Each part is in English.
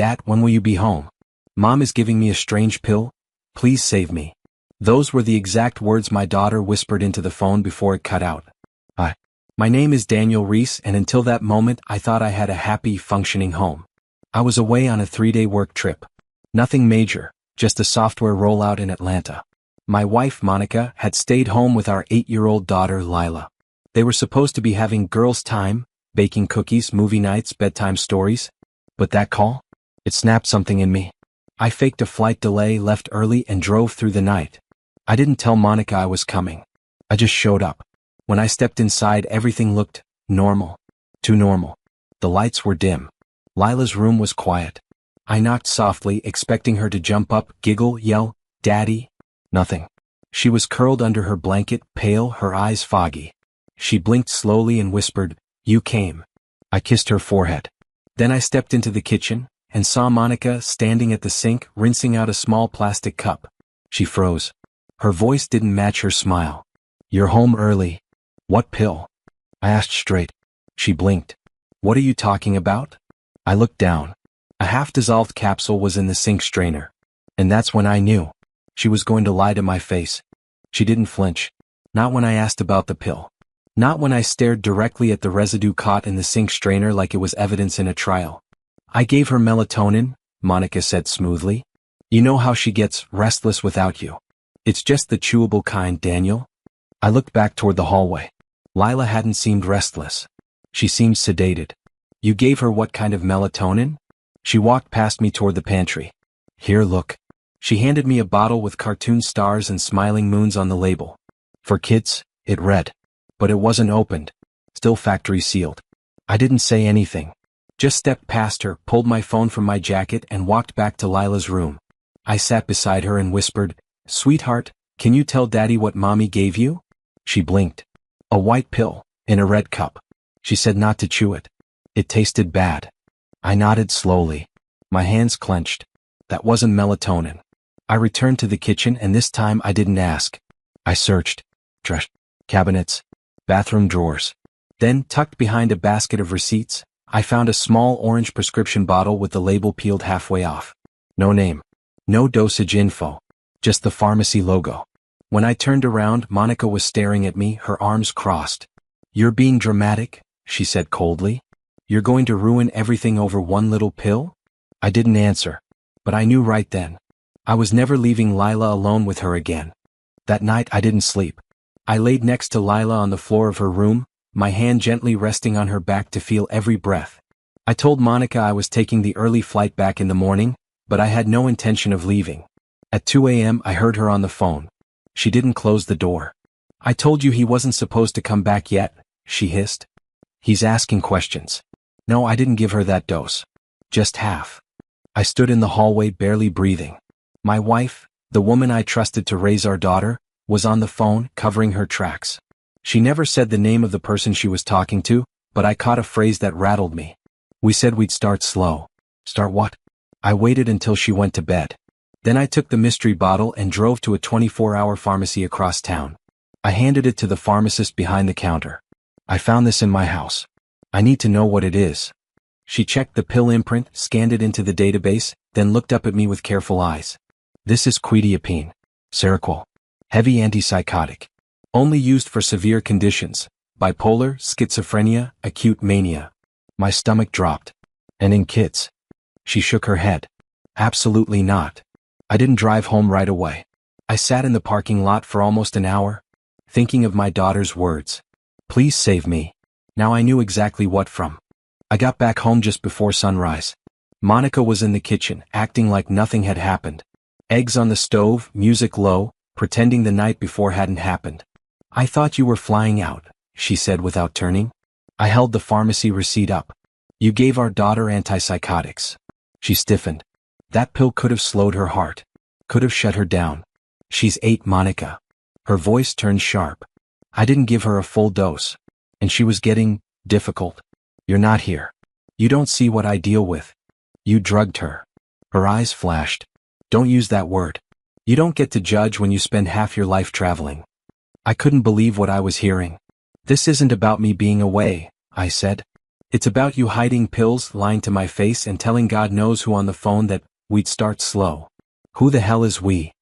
Dad, when will you be home? Mom is giving me a strange pill. Please save me. Those were the exact words my daughter whispered into the phone before it cut out. My name is Daniel Reese, and until that moment I thought I had a happy, functioning home. I was away on a 3-day work trip. Nothing major, just a software rollout in Atlanta. My wife, Monica, had stayed home with our 8-year-old daughter, Lila. They were supposed to be having girls' time, baking cookies, movie nights, bedtime stories. But that call? It snapped something in me. I faked a flight delay, left early, and drove through the night. I didn't tell Monica I was coming. I just showed up. When I stepped inside, everything looked normal. Too normal. The lights were dim. Lila's room was quiet. I knocked softly, expecting her to jump up, giggle, yell, "Daddy?" Nothing. She was curled under her blanket, pale, her eyes foggy. She blinked slowly and whispered, "You came." I kissed her forehead. Then I stepped into the kitchen and saw Monica standing at the sink, rinsing out a small plastic cup. She froze. Her voice didn't match her smile. "You're home early. What pill?" I asked straight. She blinked. "What are you talking about?" I looked down. A half-dissolved capsule was in the sink strainer. And that's when I knew. She was going to lie to my face. She didn't flinch. Not when I asked about the pill. Not when I stared directly at the residue caught in the sink strainer like it was evidence in a trial. "I gave her melatonin," Monica said smoothly. "You know how she gets restless without you. It's just the chewable kind, Daniel." I looked back toward the hallway. Lila hadn't seemed restless. She seemed sedated. "You gave her what kind of melatonin?" She walked past me toward the pantry. "Here, look." She handed me a bottle with cartoon stars and smiling moons on the label. "For kids," it read. But it wasn't opened. Still factory sealed. I didn't say anything. Just stepped past her, pulled my phone from my jacket, and walked back to Lila's room. I sat beside her and whispered, "Sweetheart, can you tell Daddy what Mommy gave you?" She blinked. "A white pill, in a red cup. She said not to chew it. It tasted bad." I nodded slowly. My hands clenched. That wasn't melatonin. I returned to the kitchen, and this time I didn't ask. I searched. Trash cabinets. Bathroom drawers. Then, tucked behind a basket of receipts, I found a small orange prescription bottle with the label peeled halfway off. No name. No dosage info. Just the pharmacy logo. When I turned around, Monica was staring at me, her arms crossed. "You're being dramatic," she said coldly. "You're going to ruin everything over one little pill?" I didn't answer. But I knew right then. I was never leaving Lila alone with her again. That night I didn't sleep. I laid next to Lila on the floor of her room, my hand gently resting on her back to feel every breath. I told Monica I was taking the early flight back in the morning, but I had no intention of leaving. At 2 a.m. I heard her on the phone. She didn't close the door. "I told you he wasn't supposed to come back yet," she hissed. "He's asking questions." No, I didn't give her that dose. Just half. I stood in the hallway, barely breathing. My wife, the woman I trusted to raise our daughter, was on the phone, covering her tracks. She never said the name of the person she was talking to, but I caught a phrase that rattled me. "We said we'd start slow." Start what? I waited until she went to bed. Then I took the mystery bottle and drove to a 24-hour pharmacy across town. I handed it to the pharmacist behind the counter. "I found this in my house. I need to know what it is." She checked the pill imprint, scanned it into the database, then looked up at me with careful eyes. "This is quetiapine. Seroquel. Heavy antipsychotic. Only used for severe conditions. Bipolar, schizophrenia, acute mania." My stomach dropped. "And in kids?" She shook her head. "Absolutely not." I didn't drive home right away. I sat in the parking lot for almost an hour, thinking of my daughter's words. "Please save me." Now I knew exactly what from. I got back home just before sunrise. Monica was in the kitchen, acting like nothing had happened. Eggs on the stove, music low, pretending the night before hadn't happened. "I thought you were flying out," she said without turning. I held the pharmacy receipt up. "You gave our daughter antipsychotics." She stiffened. That pill could have slowed her heart. Could have shut her down. "She's 8, Monica." Her voice turned sharp. I didn't give her a full dose. And she was getting difficult. "You're not here. You don't see what I deal with. You drugged her." Her eyes flashed. "Don't use that word. You don't get to judge when you spend half your life traveling." I couldn't believe what I was hearing. "This isn't about me being away," I said. It's about you hiding pills, lying to my face and telling God knows who on the phone that we'd start slow. Who the hell is we?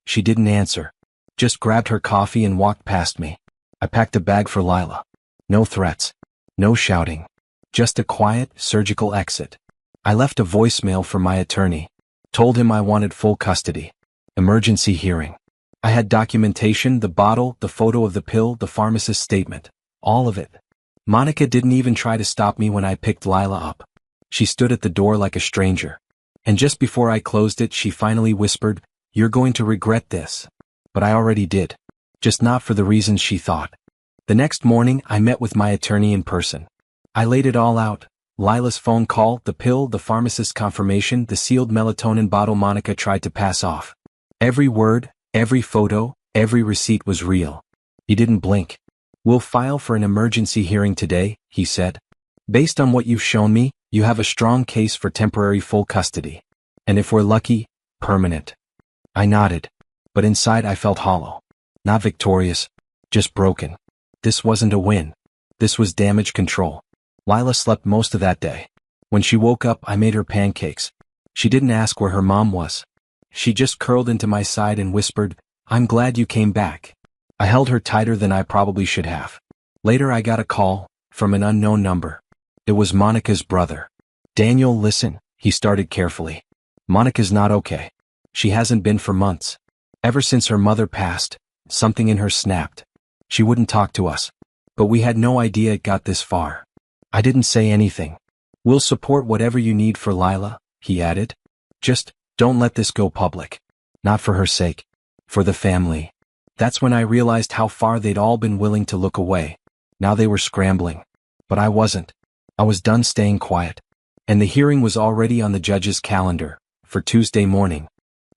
She didn't answer. Just grabbed her coffee and walked past me. I packed a bag for Lila. No threats. No shouting. Just a quiet, surgical exit. I left a voicemail for my attorney. Told him I wanted full custody. Emergency hearing. I had documentation, the bottle, the photo of the pill, the pharmacist's statement. All of it. Monica didn't even try to stop me when I picked Lila up. She stood at the door like a stranger. And just before I closed it, she finally whispered, "You're going to regret this." But I already did. Just not for the reasons she thought. The next morning, I met with my attorney in person. I laid it all out. Lila's phone call, the pill, the pharmacist's confirmation, the sealed melatonin bottle Monica tried to pass off. Every word, every photo, every receipt was real. He didn't blink. "We'll file for an emergency hearing today," he said. "Based on what you've shown me, you have a strong case for temporary full custody. And if we're lucky, permanent." I nodded. But inside I felt hollow. Not victorious, just broken. This wasn't a win. This was damage control. Lila slept most of that day. When she woke up, I made her pancakes. She didn't ask where her mom was. She just curled into my side and whispered, "I'm glad you came back." I held her tighter than I probably should have. Later I got a call, from an unknown number. It was Monica's brother. "Daniel, listen," he started carefully. "Monica's not okay. She hasn't been for months. Ever since her mother passed, something in her snapped. She wouldn't talk to us. But we had no idea it got this far." I didn't say anything. "We'll support whatever you need for Lila," he added. "Just, don't let this go public. Not for her sake. For the family." That's when I realized how far they'd all been willing to look away. Now they were scrambling. But I wasn't. I was done staying quiet. And the hearing was already on the judge's calendar, for Tuesday morning.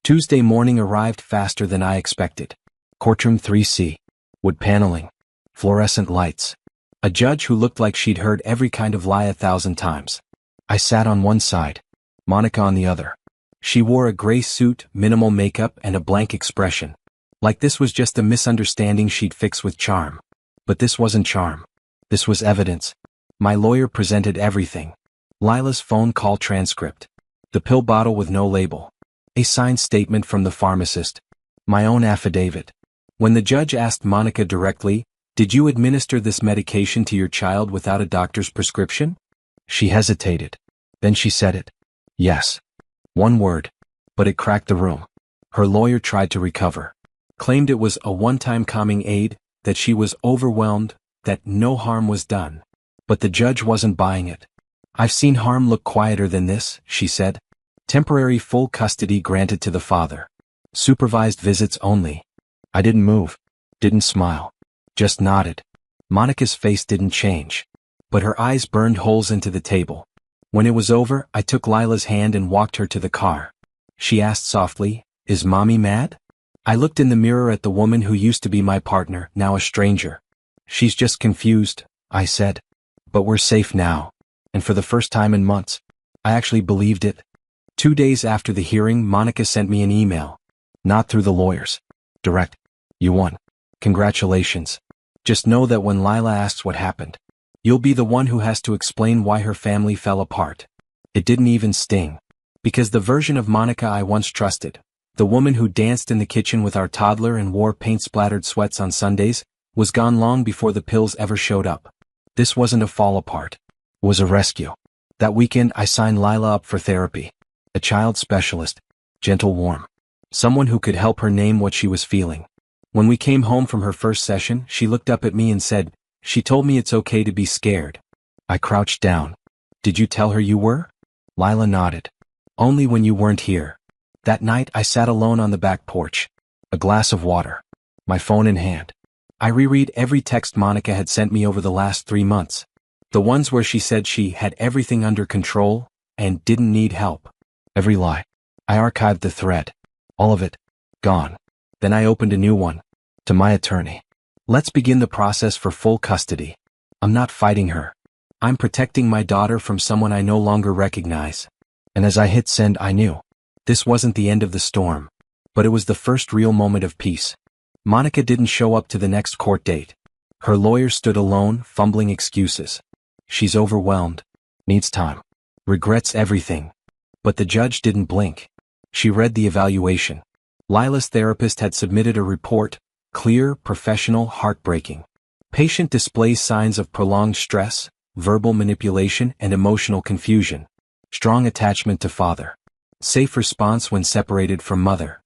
Tuesday morning arrived faster than I expected. Courtroom 3C. Wood paneling. Fluorescent lights. A judge who looked like she'd heard every kind of lie 1,000 times. I sat on one side. Monica on the other. She wore a gray suit, minimal makeup, and a blank expression. Like this was just a misunderstanding she'd fix with charm. But this wasn't charm. This was evidence. My lawyer presented everything. Lila's phone call transcript. The pill bottle with no label. A signed statement from the pharmacist. My own affidavit. When the judge asked Monica directly, "Did you administer this medication to your child without a doctor's prescription?" She hesitated. Then she said it. Yes. One word. But it cracked the room. Her lawyer tried to recover. Claimed it was a one-time calming aid, that she was overwhelmed, that no harm was done. But the judge wasn't buying it. "I've seen harm look quieter than this," she said. "Temporary full custody granted to the father. Supervised visits only." I didn't move. Didn't smile. Just nodded. Monica's face didn't change. But her eyes burned holes into the table. When it was over, I took Lila's hand and walked her to the car. She asked softly, "Is Mommy mad?" I looked in the mirror at the woman who used to be my partner, now a stranger. "She's just confused," I said. "But we're safe now." And for the first time in months, I actually believed it. 2 days after the hearing, Monica sent me an email. Not through the lawyers. Direct. "You won. Congratulations. Just know that when Lila asks what happened, you'll be the one who has to explain why her family fell apart." It didn't even sting. Because the version of Monica I once trusted, the woman who danced in the kitchen with our toddler and wore paint-splattered sweats on Sundays, was gone long before the pills ever showed up. This wasn't a fall apart. It was a rescue. That weekend I signed Lila up for therapy. A child specialist. Gentle, warm. Someone who could help her name what she was feeling. When we came home from her first session, she looked up at me and said, "She told me it's okay to be scared." I crouched down. "Did you tell her you were?" Lila nodded. "Only when you weren't here." That night I sat alone on the back porch. A glass of water. My phone in hand. I reread every text Monica had sent me over the last 3 months. The ones where she said she had everything under control and didn't need help. Every lie. I archived the thread. All of it. Gone. Then I opened a new one. To my attorney. "Let's begin the process for full custody. I'm not fighting her. I'm protecting my daughter from someone I no longer recognize." And as I hit send, I knew. This wasn't the end of the storm. But it was the first real moment of peace. Monica didn't show up to the next court date. Her lawyer stood alone, fumbling excuses. She's overwhelmed. Needs time. Regrets everything. But the judge didn't blink. She read the evaluation. Lila's therapist had submitted a report, clear, professional, heartbreaking. Patient displays signs of prolonged stress, verbal manipulation and emotional confusion. Strong attachment to father. Safe response when separated from mother.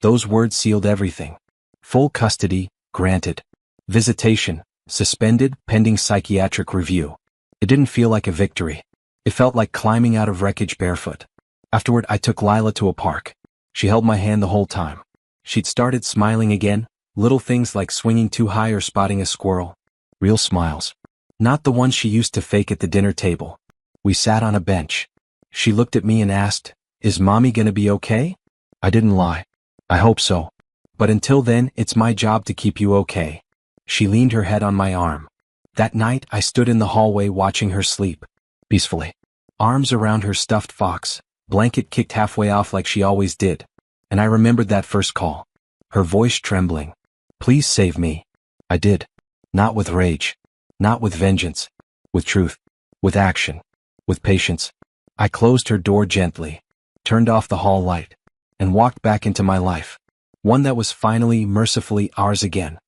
Those words sealed everything. Full custody, granted. Visitation, suspended, pending psychiatric review. It didn't feel like a victory. It felt like climbing out of wreckage barefoot. Afterward, I took Lila to a park. She held my hand the whole time. She'd started smiling again, little things like swinging too high or spotting a squirrel. Real smiles. Not the ones she used to fake at the dinner table. We sat on a bench. She looked at me and asked, "Is mommy gonna be okay?" I didn't lie. I hope so. But until then, it's my job to keep you okay. She leaned her head on my arm. That night, I stood in the hallway watching her sleep. Peacefully. Arms around her stuffed fox, blanket kicked halfway off like she always did. And I remembered that first call. Her voice trembling. "Please save me." I did. Not with rage. Not with vengeance. With truth. With action. With patience. I closed her door gently, turned off the hall light, and walked back into my life. One that was finally, mercifully ours again.